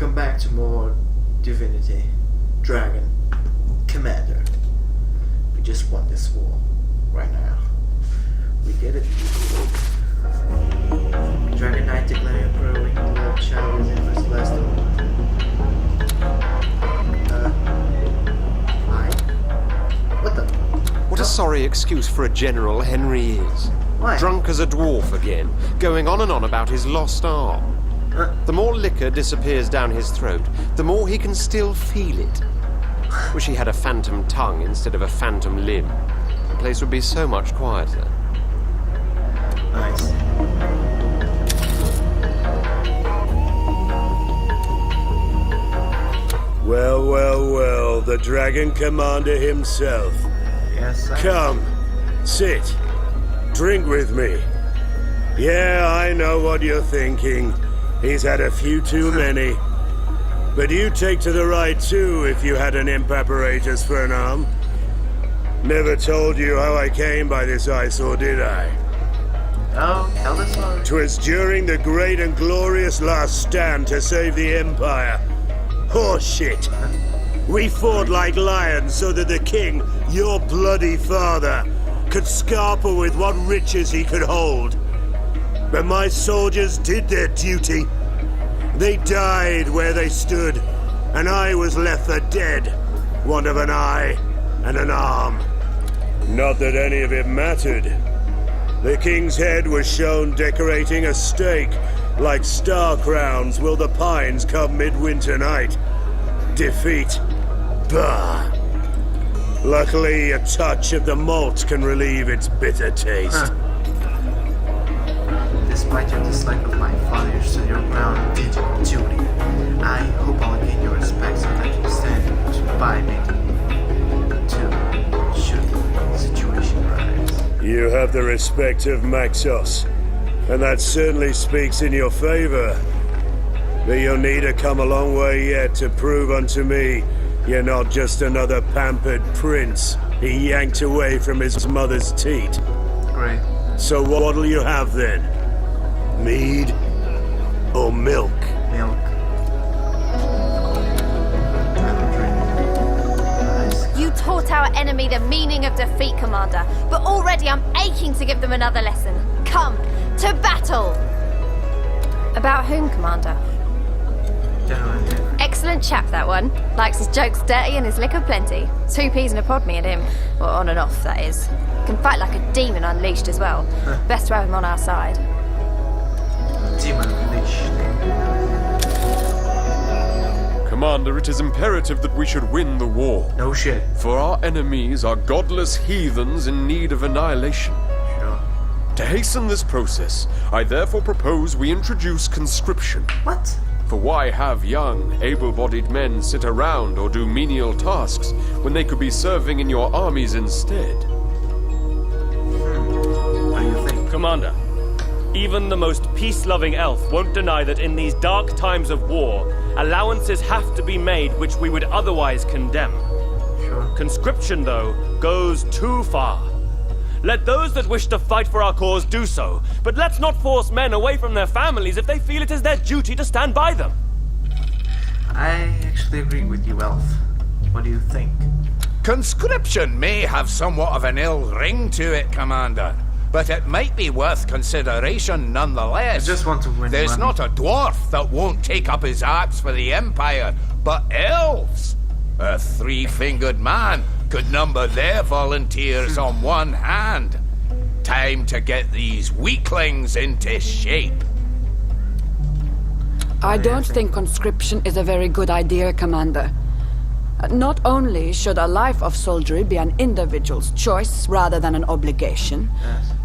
welcome back to more Divinity. Dragon Commander. We just won this war. Right now. We did it. Dragon Knight declaring growing the shadow within first last hi? What the? What a sorry excuse for a general Henry is. Why? Drunk as a dwarf again, going on and on about his lost arm. The more liquor disappears down his throat, the more he can still feel it. Wish he had a phantom tongue instead of a phantom limb. The place would be so much quieter. Nice. Well, well, well, the Dragon Commander himself. Yes, I Come, sit, drink with me. Yeah, I know what you're thinking. He's had a few too many. But you'd take to the right too if you had an imp apparatus for an arm. Never told you how I came by this eyesore, did I? Oh, tell the story. 'Twas during the great and glorious last stand to save the Empire. Horseshit! We fought like lions so that the king, your bloody father, could scarper with what riches he could hold. But my soldiers did their duty. They died where they stood, and I was left for dead, want of an eye and an arm. Not that any of it mattered. The king's head was shown decorating a stake, like star crowns will the pines come midwinter night. Defeat. Bah! Luckily, a touch of the malt can relieve its bitter taste. Despite your dislike of my father, you stood your ground and did your duty. I hope I'll gain your respect so that you stand by me to should the situation rise. You have the respect of Maxos, and that certainly speaks in your favor. But you'll need to come a long way yet to prove unto me you're not just another pampered prince he yanked away from his mother's teat. Great. So what'll you have then? Mead or milk? Milk. I don't drink. Nice. You taught our enemy the meaning of defeat, Commander, but already I'm aching to give them another lesson. Come, to battle! About whom, Commander? General. Excellent chap, that one. Likes his jokes dirty and his liquor plenty. 2 peas in a pod, me and him. Well, on and off, that is. Can fight like a demon unleashed as well. Best to have him on our side. Demon Unleashed. Commander, it is imperative that we should win the war. No shit. For our enemies are godless heathens in need of annihilation. Sure. To hasten this process, I therefore propose we introduce conscription. What? For why have young, able-bodied men sit around or do menial tasks when they could be serving in your armies instead? What do you think? Commander, even the most peace-loving elf won't deny that in these dark times of war, allowances have to be made which we would otherwise condemn. Sure. Conscription, though, goes too far. Let those that wish to fight for our cause do so, but let's not force men away from their families if they feel it is their duty to stand by them. I actually agree with you, Elf. What do you think? Conscription may have somewhat of an ill ring to it, Commander, but it might be worth consideration nonetheless. I just want to win There's money. not a dwarf that won't take up his axe for the Empire, but elves. A 3-fingered man could number their volunteers on one hand. Time to get these weaklings into shape. I don't think conscription is a very good idea, Commander. Not only should a life of soldiery be an individual's choice rather than an obligation,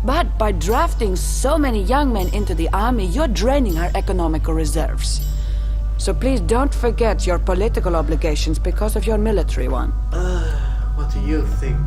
but by drafting so many young men into the army, you're draining our economical reserves. So please don't forget your political obligations because of your military one. What do you think,